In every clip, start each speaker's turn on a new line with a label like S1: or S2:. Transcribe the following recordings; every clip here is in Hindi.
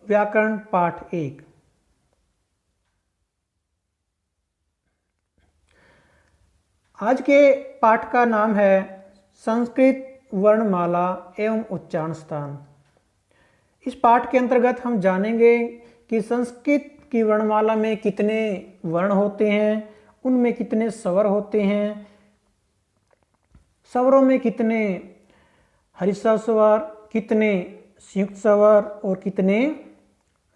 S1: व्याकरण पाठ 1। आज के पाठ का नाम है संस्कृत वर्णमाला एवं उच्चारण स्थान। इस पाठ के अंतर्गत हम जानेंगे कि संस्कृत की वर्णमाला में कितने वर्ण होते हैं, उनमें कितने स्वर होते हैं, स्वरों में कितने हर्षा स्वर, कितने संयुक्त स्वर और कितने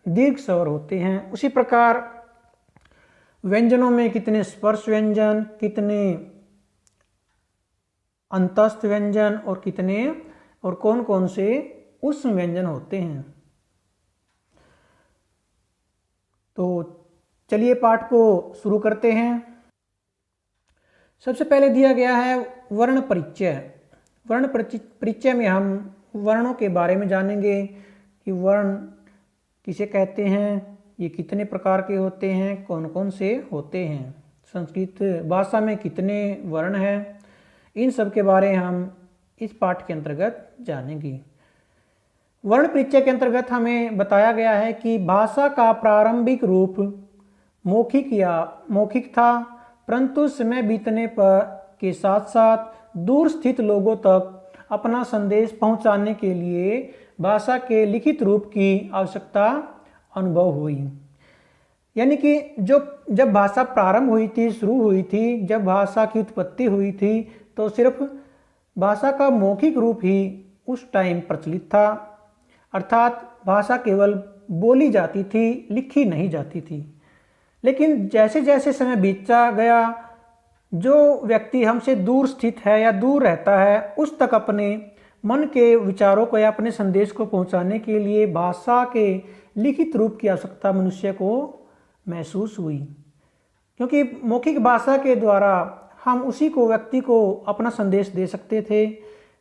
S1: दीर्घ स्वर होते हैं। उसी प्रकार व्यंजनों में कितने स्पर्श व्यंजन, कितने अंतस्थ व्यंजन और कितने और कौन कौन से उष्म व्यंजन होते हैं। तो चलिए पाठ को शुरू करते हैं। सबसे पहले दिया गया है वर्ण परिचय। वर्ण परिचय में हम वर्णों के बारे में जानेंगे कि वर्ण किसे कहते हैं, ये कितने प्रकार के होते हैं, कौन कौन से होते हैं, संस्कृत भाषा में कितने वर्ण हैं, इन सब के बारे में हम इस पाठ के अंतर्गत जानेंगे। वर्ण परिचय के अंतर्गत हमें बताया गया है कि भाषा का प्रारंभिक रूप मौखिक था, परंतु समय बीतने पर के साथ साथ दूर स्थित लोगों तक अपना संदेश पहुंचाने के लिए भाषा के लिखित रूप की आवश्यकता अनुभव हुई। यानी कि जब भाषा प्रारंभ हुई थी, शुरू हुई थी, जब भाषा की उत्पत्ति हुई थी, तो सिर्फ भाषा का मौखिक रूप ही उस टाइम प्रचलित था, अर्थात भाषा केवल बोली जाती थी, लिखी नहीं जाती थी। लेकिन जैसे जैसे समय बीतता गया, जो व्यक्ति हमसे दूर स्थित है या दूर रहता है, उस तक अपने मन के विचारों को या अपने संदेश को पहुंचाने के लिए भाषा के लिखित रूप की आवश्यकता मनुष्य को महसूस हुई। क्योंकि मौखिक भाषा के द्वारा हम उसी को व्यक्ति को अपना संदेश दे सकते थे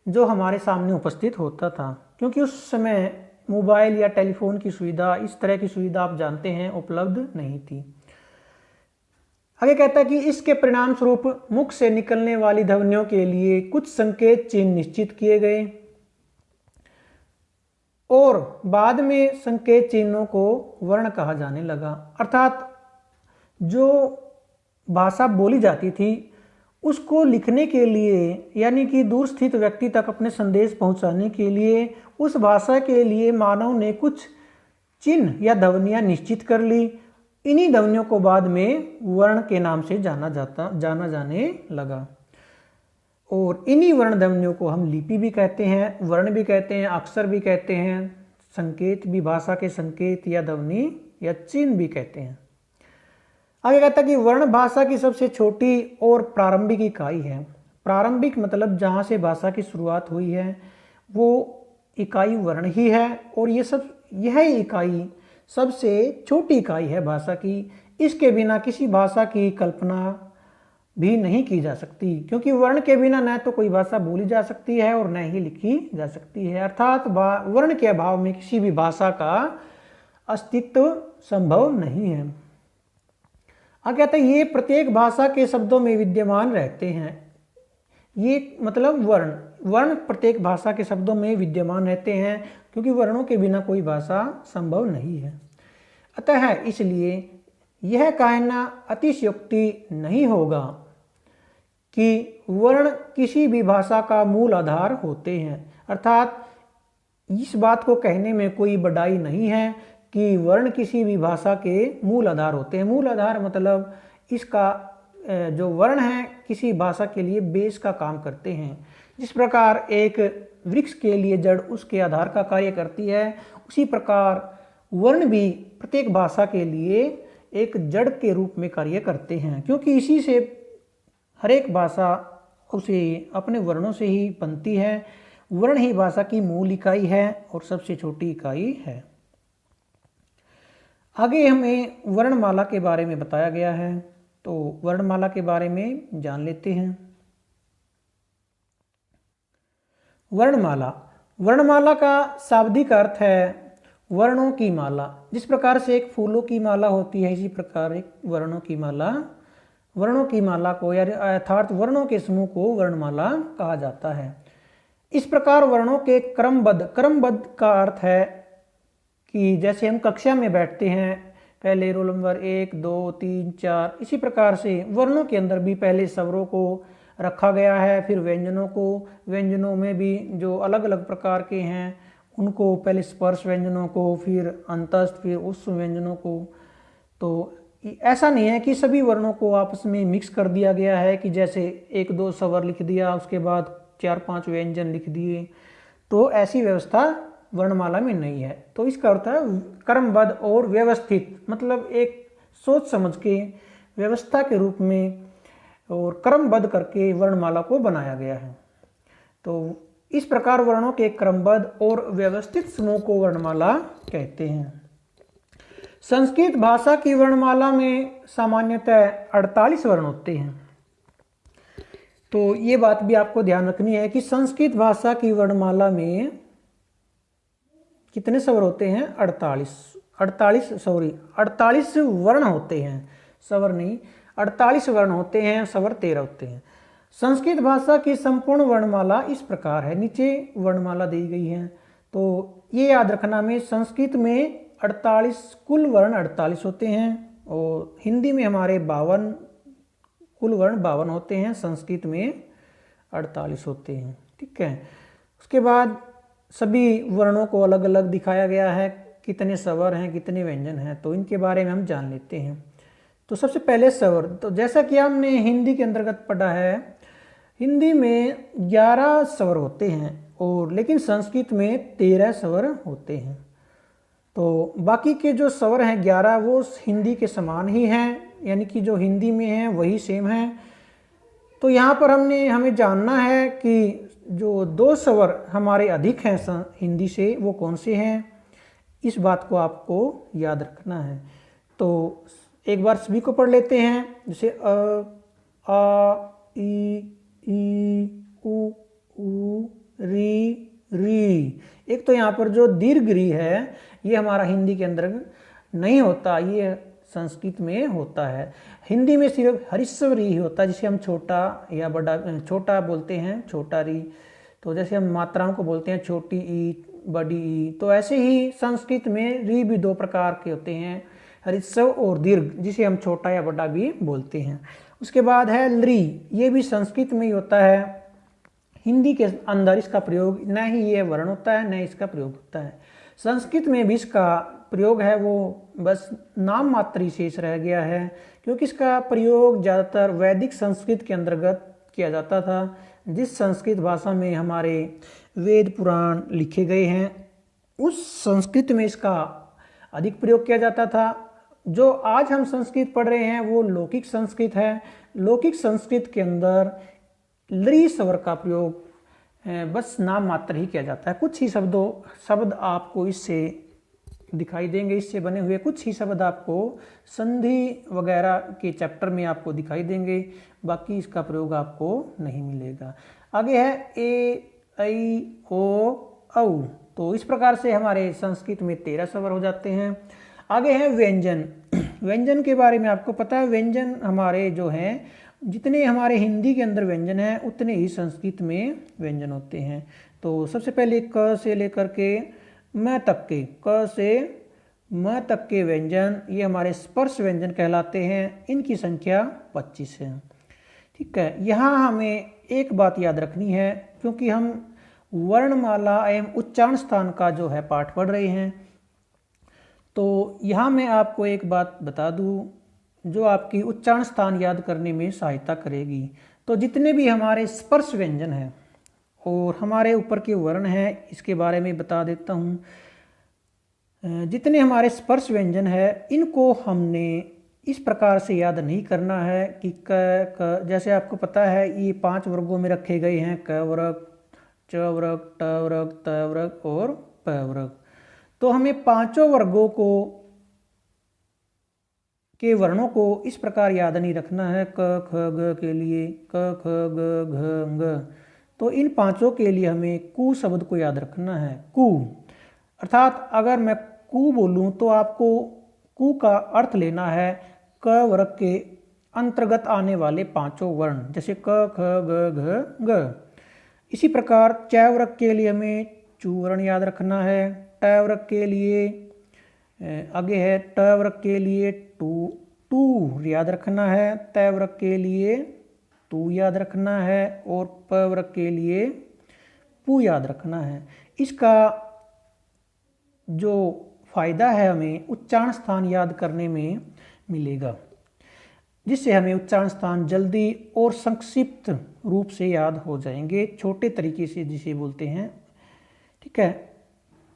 S1: जो हमारे सामने उपस्थित होता था। क्योंकि उस समय मोबाइल या टेलीफोन की सुविधा, इस तरह की सुविधा आप जानते हैं, उपलब्ध नहीं थी। आगे कहता है कि इसके परिणाम स्वरूप मुख से निकलने वाली ध्वनियों के लिए कुछ संकेत चिन्ह निश्चित किए गए और बाद में संकेत चिन्हों को वर्ण कहा जाने लगा। अर्थात जो भाषा बोली जाती थी उसको लिखने के लिए, यानी कि दूर स्थित व्यक्ति तक अपने संदेश पहुंचाने के लिए उस भाषा के लिए मानव ने कुछ चिन्ह या ध्वनियां निश्चित कर ली। इन्हीं ध्वनियों को बाद में वर्ण के नाम से जाना जाने लगा और इन्हीं वर्ण ध्वनियों को हम लिपि भी कहते हैं, वर्ण भी कहते हैं, अक्षर भी कहते हैं, संकेत भी, भाषा के संकेत या ध्वनि या चिन्ह भी कहते हैं। आगे कहता है कि वर्ण भाषा की सबसे छोटी और प्रारंभिक इकाई है। प्रारंभिक मतलब जहाँ से भाषा की शुरुआत हुई है वो इकाई वर्ण ही है और यह इकाई सबसे छोटी इकाई है भाषा की। इसके बिना किसी भाषा की कल्पना भी नहीं की जा सकती, क्योंकि वर्ण के बिना न तो कोई भाषा बोली जा सकती है और न ही लिखी जा सकती है। अर्थात वर्ण के अभाव में किसी भी भाषा का अस्तित्व संभव नहीं है। आगे कहते हैं ये प्रत्येक भाषा के शब्दों में विद्यमान रहते हैं। ये मतलब वर्ण प्रत्येक भाषा के शब्दों में विद्यमान रहते हैं, क्योंकि वर्णों के बिना कोई भाषा संभव नहीं है। अतः इसलिए यह कहना अतिशयोक्ति नहीं होगा कि वर्ण किसी भी भाषा का मूल आधार होते हैं। अर्थात इस बात को कहने में कोई बड़ाई नहीं है कि वर्ण किसी भी भाषा के मूल आधार होते हैं। मूल आधार मतलब इसका जो वर्ण है किसी भाषा के लिए बेस का काम करते हैं। जिस प्रकार एक वृक्ष के लिए जड़ उसके आधार का कार्य करती है, उसी प्रकार वर्ण भी प्रत्येक भाषा के लिए एक जड़ के रूप में कार्य करते हैं, क्योंकि इसी से हर एक भाषा उसे अपने वर्णों से ही बनती है। वर्ण ही भाषा की मूल इकाई है और सबसे छोटी इकाई है। आगे हमें वर्णमाला के बारे में बताया गया है, तो वर्णमाला के बारे में जान लेते हैं। वर्णमाला का शाब्दिक अर्थ है वर्णों की माला। जिस प्रकार से एक फूलों की माला होती है, इसी प्रकार एक वर्णों की माला को अर्थात वर्णों के समूह को वर्णमाला कहा जाता है। इस प्रकार वर्णों के क्रमबद्ध का अर्थ है कि जैसे हम कक्षा में बैठते हैं, पहले रोल नंबर 1 2 3 4, इसी प्रकार से वर्णों के अंदर भी पहले स्वरों को रखा गया है, फिर व्यंजनों को, व्यंजनों में भी जो अलग अलग प्रकार के हैं उनको पहले स्पर्श व्यंजनों को, फिर अंतस्थ, फिर उस व्यंजनों को। तो ऐसा नहीं है कि सभी वर्णों को आपस में मिक्स कर दिया गया है कि जैसे 1 2 स्वर लिख दिया उसके बाद 4 5 व्यंजन लिख दिए, तो ऐसी व्यवस्था वर्णमाला में नहीं है। तो इसका अर्थ है क्रमबद्ध और व्यवस्थित, मतलब एक सोच समझ के व्यवस्था के रूप में और क्रमबद्ध करके वर्णमाला को बनाया गया है। तो इस प्रकार वर्णों के क्रमबद्ध और व्यवस्थित समूह को वर्णमाला कहते हैं। संस्कृत भाषा की वर्णमाला में सामान्यतः 48 वर्ण होते हैं। तो ये बात भी आपको ध्यान रखनी है कि संस्कृत भाषा की वर्णमाला में कितने स्वर होते हैं? 48 वर्ण होते हैं, स्वर नहीं, 48 वर्ण होते हैं, स्वर 13 होते हैं। संस्कृत भाषा की संपूर्ण वर्णमाला इस प्रकार है, नीचे वर्णमाला दी गई है। तो ये याद रखना में संस्कृत में 48 कुल वर्ण 48 होते हैं और हिंदी में हमारे 52 कुल वर्ण 52 होते हैं, संस्कृत में 48 होते हैं। ठीक है, उसके बाद सभी वर्णों को अलग अलग दिखाया गया है, कितने स्वर हैं, कितने व्यंजन हैं, तो इनके बारे में हम जान लेते हैं। तो सबसे पहले स्वर, तो जैसा कि हमने हिंदी के अंतर्गत पढ़ा है, हिंदी में 11 स्वर होते हैं और लेकिन संस्कृत में 13 स्वर होते हैं। तो बाकी के जो स्वर हैं 11 वो हिंदी के समान ही हैं, यानी कि जो हिंदी में हैं वही सेम हैं। तो यहाँ पर हमें जानना है कि जो 2 स्वर हमारे अधिक हैं हिंदी से, वो कौन से हैं, इस बात को आपको याद रखना है। तो एक बार सभी को पढ़ लेते हैं, जैसे आ ई उ री री। एक तो यहाँ पर जो दीर्घ री है ये हमारा हिंदी के अंदर नहीं होता, ये संस्कृत में होता है। हिंदी में सिर्फ हरिस्व री ही होता है, जिसे हम छोटा या बड़ा, छोटा बोलते हैं, छोटा री। तो जैसे हम मात्राओं को बोलते हैं छोटी ई, बड़ी ई, तो ऐसे ही संस्कृत में री भी 2 प्रकार के होते हैं, हरिस्व और दीर्घ, जिसे हम छोटा या बड़ा भी बोलते हैं। उसके बाद है लृ, ये भी संस्कृत में ही होता है, हिंदी के अंदर इसका प्रयोग न ही ये वर्ण होता है, न इसका प्रयोग होता है। संस्कृत में भी इसका प्रयोग है वो बस नाम मात्र ही शेष रह गया है, क्योंकि इसका प्रयोग ज़्यादातर वैदिक संस्कृत के अंतर्गत किया जाता था। जिस संस्कृत भाषा में हमारे वेद पुराण लिखे गए हैं उस संस्कृत में इसका अधिक प्रयोग किया जाता था। जो आज हम संस्कृत पढ़ रहे हैं वो लौकिक संस्कृत है। लौकिक संस्कृत के अंदर लृ स्वर का प्रयोग बस नाम मात्र ही किया जाता है। कुछ ही शब्द आपको इससे दिखाई देंगे, इससे बने हुए कुछ ही शब्द आपको संधि वगैरह के चैप्टर में आपको दिखाई देंगे, बाकी इसका प्रयोग आपको नहीं मिलेगा। आगे है ए ऐ ओ औ। तो इस प्रकार से हमारे संस्कृत में 13 स्वर हो जाते हैं। आगे है व्यंजन। व्यंजन के बारे में आपको पता है, व्यंजन हमारे जो हैं, जितने हमारे हिंदी के अंदर व्यंजन हैं उतने ही संस्कृत में व्यंजन होते हैं। तो सबसे पहले क से लेकर के म तक के, क से म तक के व्यंजन ये हमारे स्पर्श व्यंजन कहलाते हैं। इनकी संख्या 25 है। ठीक है, यहाँ हमें एक बात याद रखनी है, क्योंकि हम वर्णमाला एवं उच्चारण स्थान का जो है पाठ पढ़ रहे हैं, तो यहाँ मैं आपको एक बात बता दूँ जो आपकी उच्चारण स्थान याद करने में सहायता करेगी। तो जितने भी हमारे स्पर्श व्यंजन हैं और हमारे ऊपर के वर्ण हैं, इसके बारे में बता देता हूँ। जितने हमारे स्पर्श व्यंजन हैं इनको हमने इस प्रकार से याद नहीं करना है कि क जैसे आपको पता है ये 5 वर्गों में रखे गए हैं, क वर्ग, च वर्ग, ट वर्ग, त वर्ग और प वर्ग। तो हमें 5 वर्गों के वर्णों को इस प्रकार याद नहीं रखना है। क ख ग के लिए क ख ग घ ङ, तो इन 5 के लिए हमें कु शब्द को याद रखना है। कु अर्थात अगर मैं कु बोलूं तो आपको कु का अर्थ लेना है क वर्ग के अंतर्गत आने वाले 5 वर्ण, जैसे क ख ग घ ग। इसी प्रकार च वर्ग के लिए हमें चू वर्ण याद रखना है, ट वर्ग के लिए आगे है ट वर्ग के लिए टू, टू याद रखना है, त वर्ग के लिए तू याद रखना है और प वर्ग के लिए पू याद रखना है। इसका जो फायदा है हमें उच्चारण स्थान याद करने में मिलेगा, जिससे हमें उच्चारण स्थान जल्दी और संक्षिप्त रूप से याद हो जाएंगे, छोटे तरीके से जिसे बोलते हैं। ठीक है,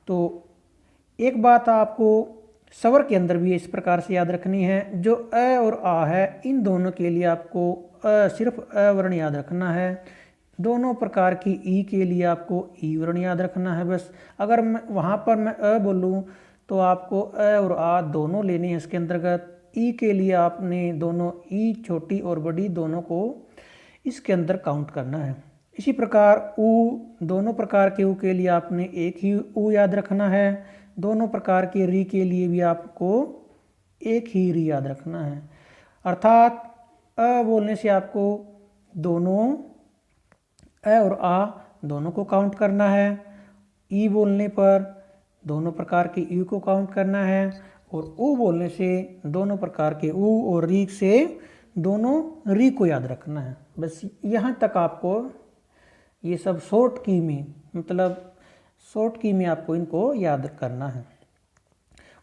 S1: तो एक बात आपको स्वर के अंदर भी इस प्रकार से याद रखनी है, जो अ और आ है इन दोनों के लिए आपको सिर्फ अ वर्ण याद रखना है। दोनों प्रकार की ई के लिए आपको ई वर्ण याद रखना है बस। अगर मैं वहाँ पर मैं अ बोलूँ तो आपको अ और आ दोनों लेने हैं इसके अंतर्गत। ई के लिए आपने दोनों ई छोटी और बड़ी दोनों को इसके अंदर काउंट करना है। इसी प्रकार ऊ, दोनों प्रकार के ऊ के लिए आपने एक ही ऊ याद रखना है। दोनों प्रकार के री के लिए भी आपको एक ही री याद रखना है। अर्थात अ बोलने से आपको दोनों अ और आ दोनों को काउंट करना है, ई बोलने पर दोनों प्रकार के ई को काउंट करना है, और ऊ बोलने से दोनों प्रकार के ऊ और री से दोनों री को याद रखना है। बस यहाँ तक आपको ये सब शॉर्ट की में, मतलब शॉर्ट की में आपको इनको याद करना है।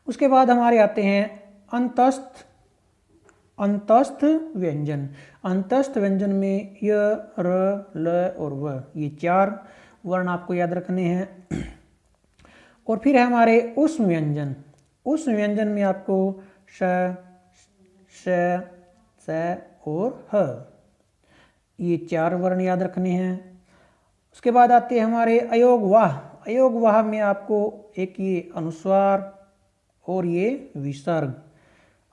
S1: उसके बाद हमारे आते हैं अंतस्थ, अंतस्थ व्यंजन। अंतस्थ व्यंजन में य, र, ल और व, ये चार वर्ण आपको याद रखने हैं। और फिर है हमारे उष्म व्यंजन। उष्म व्यंजन में आपको श, श, स और ह, ये चार वर्ण याद रखने हैं। उसके बाद आते हैं हमारे अयोग वाह। अयोग वाह में आपको एक ये अनुस्वार और ये विसर्ग,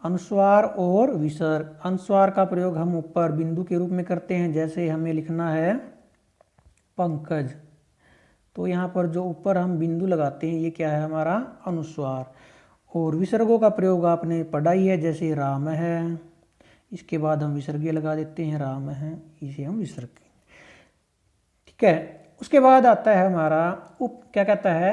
S1: अनुस्वार और विसर्ग। अनुस्वार का प्रयोग हम ऊपर बिंदु के रूप में करते हैं, जैसे हमें लिखना है पंकज, तो यहाँ पर जो ऊपर हम बिंदु लगाते हैं ये क्या है हमारा अनुस्वार। और विसर्गों का प्रयोग आपने पढ़ा ही है, जैसे राम है, इसके बाद हम विसर्ग लगा देते हैं, राम है, इसे हम विसर्ग। ठीक है, उसके बाद आता है हमारा क्या कहता है,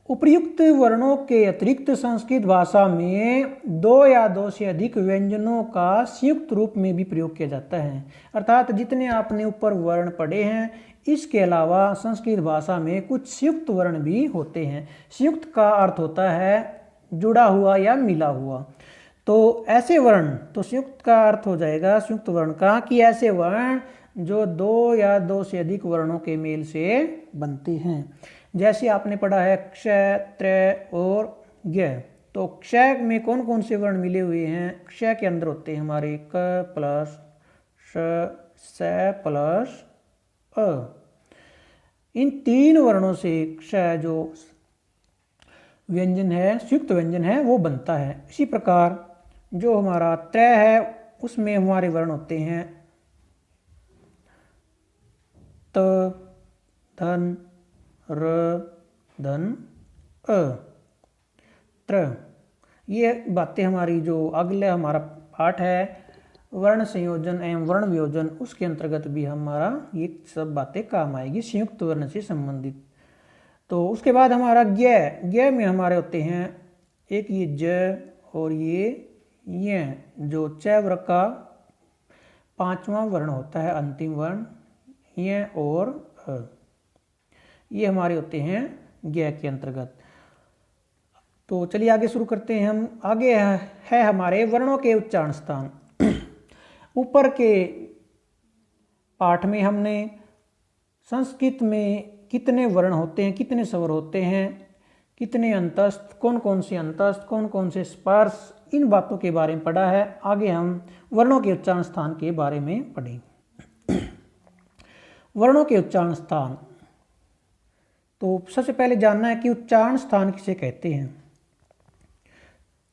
S1: उपर्युक्त वर्णों के अतिरिक्त संस्कृत भाषा में दो या दो से अधिक व्यंजनों का संयुक्त रूप में भी प्रयोग किया जाता है। अर्थात जितने आपने ऊपर वर्ण पढ़े हैं इसके अलावा संस्कृत भाषा में कुछ संयुक्त वर्ण भी होते हैं। संयुक्त का अर्थ होता है जुड़ा हुआ या मिला हुआ। तो ऐसे वर्ण, तो संयुक्त का अर्थ हो जाएगा संयुक्त वर्ण का कि ऐसे वर्ण जो दो या दो से अधिक वर्णों के मेल से बनते हैं। जैसे आपने पढ़ा है क्ष, त्र और ज्ञ। तो क्ष में कौन कौन से वर्ण मिले हुए हैं? क्ष के अंदर होते हैं हमारे क प्लस श, स प्लस अ। इन तीन वर्णों से क्ष जो व्यंजन है, संयुक्त व्यंजन है, वो बनता है। इसी प्रकार जो हमारा त्र है उसमें हमारे वर्ण होते हैं त, धन, र, धन, अ, त्र। ये बातें हमारी जो अगला हमारा पाठ है वर्ण संयोजन एवं वर्ण वियोजन, उसके अंतर्गत भी हमारा ये सब बातें काम आएगी संयुक्त वर्ण से संबंधित। तो उसके बाद हमारा ज्ञ। ज्ञ में हमारे होते हैं एक ये ज और ये जो च वर्ग का पांचवा वर्ण होता है, अंतिम वर्ण, ये और अ, ये हमारे होते हैं ज्ञ के अंतर्गत। तो चलिए आगे शुरू करते हैं हम। आगे है हमारे वर्णों के उच्चारण स्थान। ऊपर के पाठ में हमने संस्कृत में कितने वर्ण होते हैं, कितने स्वर होते हैं, कितने अंतस्थ, कौन कौन से अंतस्थ, कौन कौन से स्पर्श, इन बातों के बारे में पढ़ा है। आगे हम वर्णों के उच्चारण स्थान के बारे में पढ़ेंगे। वर्णों के उच्चारण स्थान। तो सबसे पहले जानना है कि उच्चारण स्थान किसे कहते हैं।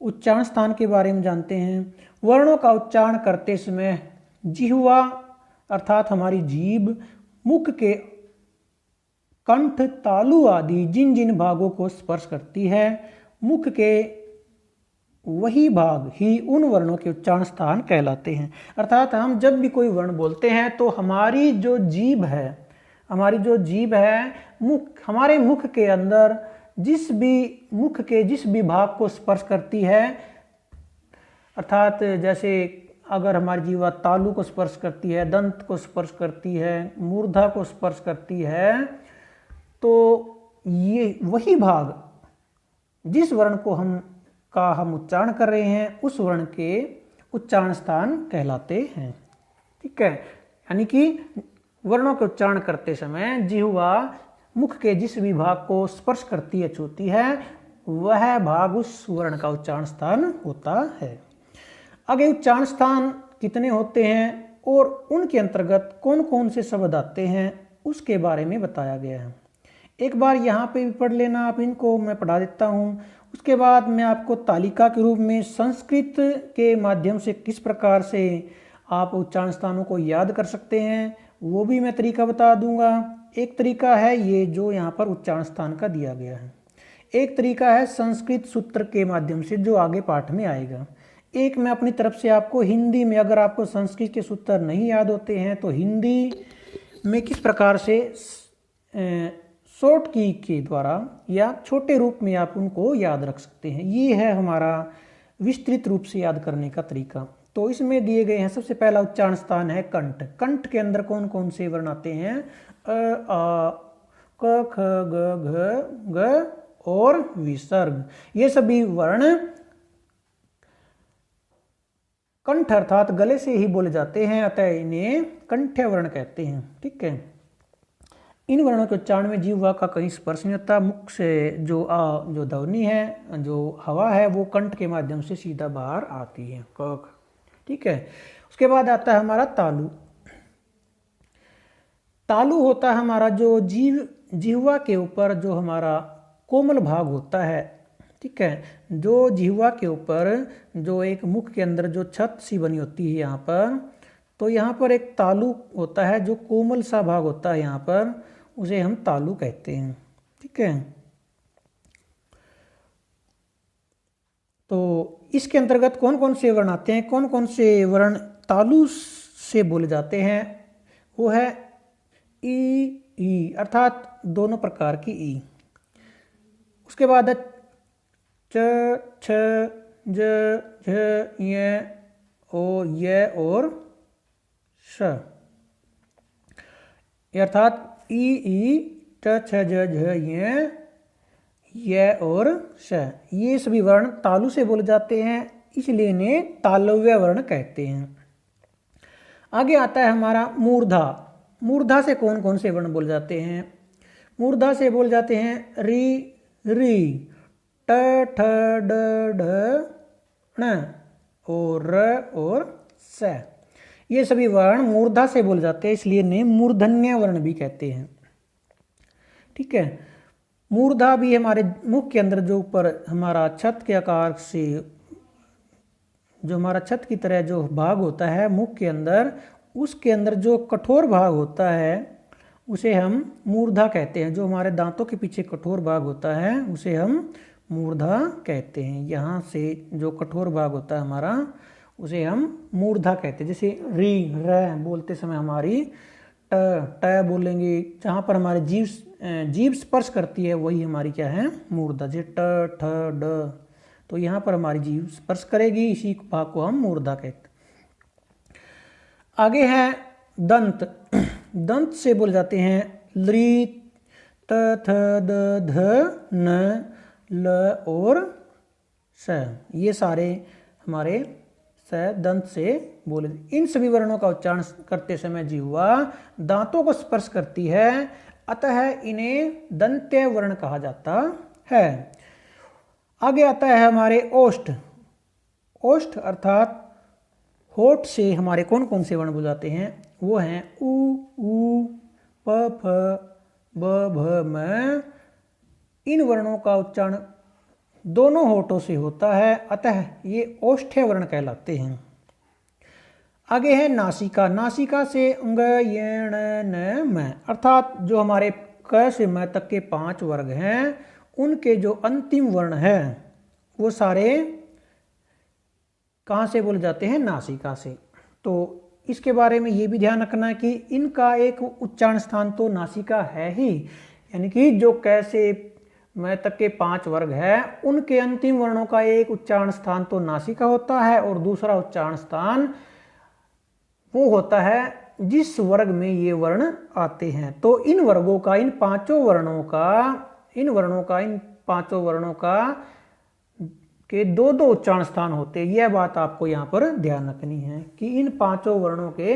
S1: उच्चारण स्थान के बारे में जानते हैं। वर्णों का उच्चारण करते समय जिह्वा अर्थात हमारी जीभ मुख के कंठ, तालु आदि जिन जिन भागों को स्पर्श करती है, मुख के वही भाग ही उन वर्णों के उच्चारण स्थान कहलाते हैं। अर्थात हम जब भी कोई वर्ण बोलते हैं तो हमारी जो जीभ है, मुख, हमारे मुख के अंदर जिस भी मुख के जिस भी भाग को स्पर्श करती है, अर्थात जैसे अगर हमारी जीवा तालु को स्पर्श करती है, दंत को स्पर्श करती है, मूर्धा को स्पर्श करती है, तो ये वही भाग जिस वर्ण को हम उच्चारण कर रहे हैं उस वर्ण के उच्चारण स्थान कहलाते हैं। ठीक है, यानी कि वर्णों के उच्चारण करते समय जिह्वा मुख के जिस भी भाग को स्पर्श करती है, छूती है, वह भाग उस वर्ण का उच्चारण स्थान होता है। आगे उच्चारण स्थान कितने होते हैं और उनके अंतर्गत कौन कौन से शब्द आते हैं उसके बारे में बताया गया है। एक बार यहाँ पे भी पढ़ लेना आप, इनको मैं पढ़ा देता हूँ। उसके बाद मैं आपको तालिका के रूप में संस्कृत के माध्यम से किस प्रकार से आप उच्चारण स्थानों को याद कर सकते हैं वो भी मैं तरीका बता दूंगा। एक तरीका है ये जो यहाँ पर उच्चारण स्थान का दिया गया है, एक तरीका है संस्कृत सूत्र के माध्यम से जो आगे पाठ में आएगा। एक मैं अपनी तरफ से आपको हिंदी में, अगर आपको संस्कृत के सूत्र नहीं याद होते हैं तो हिंदी में किस प्रकार से शॉर्ट की के द्वारा या छोटे रूप में आप उनको याद रख सकते हैं, ये है हमारा विस्तृत रूप से याद करने का तरीका। तो इसमें दिए गए हैं, सबसे पहला उच्चारण स्थान है कंठ। कंठ के अंदर कौन कौन से वर्ण आते हैं? अ, आ, क, ख, ग, घ, ग और विसर्ग। ये सभी वर्ण कंठ अर्थात गले से ही बोले जाते हैं, अतः इन्हें कंठ्य वर्ण कहते हैं। ठीक है, इन वर्णों के उच्चारण में जीवा का कहीं स्पर्श नहीं होता। मुख से जो ध्वनि है, जो हवा है, वो कंठ के माध्यम से सीधा बाहर आती है, क। ठीक है, उसके बाद आता है हमारा तालु। तालु होता है हमारा जो जिह्वा के ऊपर जो हमारा कोमल भाग होता है। ठीक है, जो जिह्वा के ऊपर जो एक मुख के अंदर जो छत सी बनी होती है यहाँ पर, तो यहाँ पर एक तालु होता है जो कोमल सा भाग होता है यहाँ पर, उसे हम तालु कहते हैं। ठीक है, तो इसके अंतर्गत कौन कौन से वर्ण आते हैं, कौन कौन से वर्ण तालु से बोले जाते हैं? वो है ई अर्थात दोनों प्रकार की ई। उसके बाद च, छ, ज, झ, य और श, अर्थात ई ट, छ, ज, झ, य और श। ये सभी वर्ण तालु से बोले जाते हैं, इसलिए इन्हें तालव्य वर्ण कहते हैं। आगे आता है हमारा मूर्धा। मूर्धा से कौन कौन से वर्ण बोले जाते हैं? मूर्धा से बोले जाते हैं री, ट, ठ, ड, ढ, ण और र और स। ये सभी वर्ण मूर्धा से बोले जाते हैं, इसलिए इन्हें मूर्धन्य वर्ण भी कहते हैं। ठीक है, मूर्धा भी हमारे मुख के अंदर जो ऊपर हमारा छत के आकार से, जो हमारा छत की तरह जो भाग होता है मुख के अंदर, उसके अंदर जो कठोर भाग होता है उसे हम मूर्धा कहते हैं। जो हमारे दांतों के पीछे कठोर भाग होता है उसे हम मूर्धा कहते हैं। यहाँ से जो कठोर भाग होता है हमारा, उसे हम मूर्धा कहते हैं। जैसे री, र बोलते समय हमारी ट बोलेंगे, जहाँ पर हमारे जीभ स्पर्श करती है वही हमारी क्या है? मूर्धा। जैसे ट, ठ, ड, तो यहाँ पर हमारी जीभ स्पर्श करेगी, इसी भाग को हम मूर्धा कहते हैं। आगे है दंत। दंत से बोले जाते हैं ली, त, थ, द, ध, न, ल और स। ये सारे हमारे दंत से बोले। इन सभी वर्णों का उच्चारण करते समय जिह्वा दांतों को स्पर्श करती है, अतः इन्हें दंत्य वर्ण कहा जाता है। आगे आता है हमारे ओष्ठ। ओष्ठ अर्थात होठ से हमारे कौन कौन से वर्ण बोले जाते हैं? वो हैं उ, प, फ, ब, भ, म। इन वर्णों का उच्चारण दोनों होठों से होता है, अतः ये ओष्ठ्य वर्ण कहलाते हैं। आगे है नासिका। नासिका से अंग, य, न, म, अर्थात जो हमारे क से म तक के 5 वर्ग हैं, उनके जो अंतिम वर्ण है वो सारे कहाँ से बोले जाते हैं? नासिका से। तो इसके बारे में ये भी ध्यान रखना है कि इनका एक उच्चारण स्थान तो नासिका है ही, यानी कि जो कैसे में तक के 5 वर्ग है, उनके अंतिम वर्णों का एक उच्चारण स्थान तो नासिका होता है और दूसरा उच्चारण स्थान वो होता है जिस वर्ग में ये वर्ण आते हैं। तो इन वर्गों का, इन पांचों वर्णों का के दो दो उच्चारण स्थान होते हैं। यह बात आपको यहाँ पर ध्यान रखनी है कि इन पांचों वर्णों के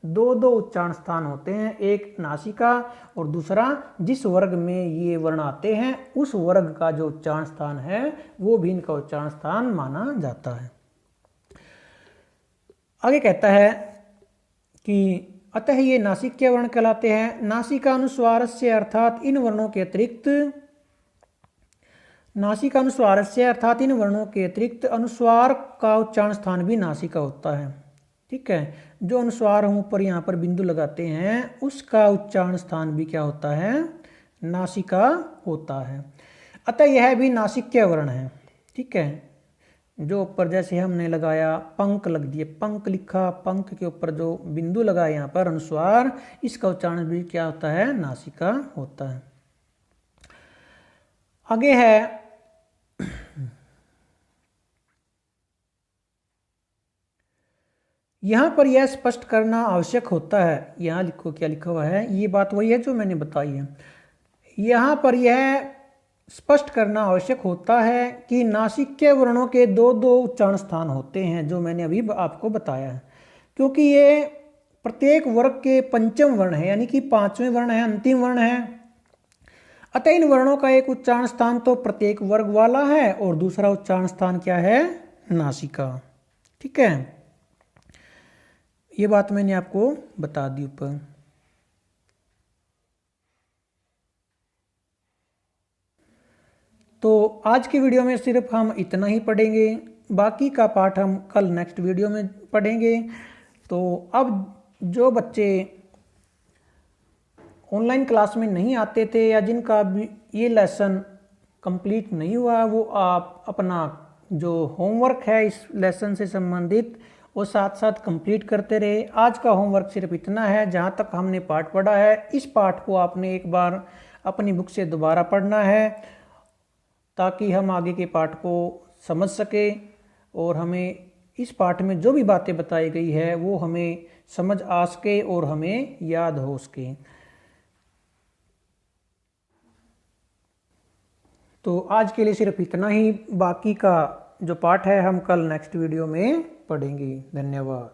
S1: दो दो उच्चारण स्थान होते हैं, एक नासिका और दूसरा जिस वर्ग में ये वर्ण आते हैं उस वर्ग का जो उच्चारण स्थान है वो भी इनका उच्चारण स्थान माना जाता है। आगे कहता है कि अतः ये नासिक्य वर्ण कहलाते हैं। नासिका अनुस्वार से अर्थात इन वर्णों के अतिरिक्त अनुस्वार का उच्चारण स्थान भी नासिका होता है। ठीक है, जो अनुस्वार हम ऊपर यहाँ पर बिंदु लगाते हैं उसका उच्चारण स्थान भी क्या होता है, नासिका होता है। अतः यह भी नासिक्य वर्ण है। ठीक है, जो ऊपर जैसे हमने लगाया पंक लग दिए, पंक लिखा, पंक के ऊपर जो बिंदु लगाया यहाँ पर अनुस्वार, इसका उच्चारण भी क्या होता है, नासिका होता है। आगे है यहां पर यह स्पष्ट करना आवश्यक होता है, यहां लिखो क्या लिखा हुआ है, ये बात वही है जो मैंने बताई है। यहां पर यह स्पष्ट करना आवश्यक होता है कि नासिक्य वर्णों के दो दो उच्चारण स्थान होते हैं, जो मैंने अभी आपको बताया है, क्योंकि ये प्रत्येक वर्ग के पंचम वर्ण है, यानी कि 5वें वर्ण है, अंतिम वर्ण है। अतः इन वर्णों का एक उच्चारण स्थान तो प्रत्येक वर्ग वाला है और दूसरा उच्चारण स्थान क्या है, नासिका। ठीक है, ये बात मैंने आपको बता दी ऊपर। तो आज की वीडियो में सिर्फ हम इतना ही पढ़ेंगे, बाकी का पाठ हम कल नेक्स्ट वीडियो में पढ़ेंगे। तो अब जो बच्चे ऑनलाइन क्लास में नहीं आते थे या जिनका भी ये लेसन कंप्लीट नहीं हुआ, वो आप अपना जो होमवर्क है इस लेसन से संबंधित वो साथ साथ कंप्लीट करते रहे। आज का होमवर्क सिर्फ इतना है, जहाँ तक हमने पाठ पढ़ा है इस पाठ को आपने एक बार अपनी बुक से दोबारा पढ़ना है, ताकि हम आगे के पाठ को समझ सके और हमें इस पाठ में जो भी बातें बताई गई है वो हमें समझ आ सके और हमें याद हो सके। तो आज के लिए सिर्फ इतना ही, बाकी का जो पाठ है हम कल नेक्स्ट वीडियो में पढ़ेंगे। धन्यवाद।